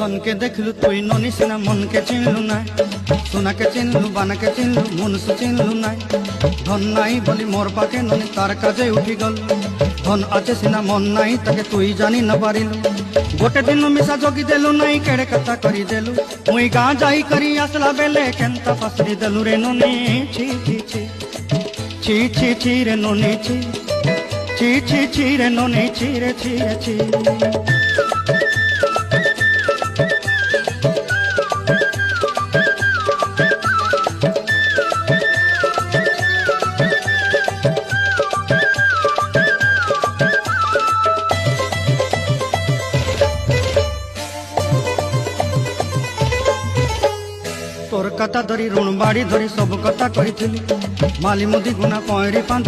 ধনকে দেখলু তুই ননি সিনা মনকে চিনলু না, সোনাকে চিনলু বানাকে চিনলু মনুষ্য চিনলু নাই। ধন নাই বলি মোর পাকে ননি তার কাজে উঠি গল, ধন আছে সিনা মন নাই তাকে তুই জানি না পারিলু। গোটে দিন মিশা জগি দেলু নাই কেড়ে কথা করি দেলু, মুই গাঁ যাই করি আসলা বেলে কেনতা পাসরি দেলু রে ননি। ছি ছি ছি ছি ছি ছি রে ননি ছি ছি ছি ছি রে ননি ছি রে ছি রে ছি। তোর কথা ধরি ঋণ বাড়ি ধরি সব কথা কইছিলি, মালি মুদি গুনা পয়রি পাঁদ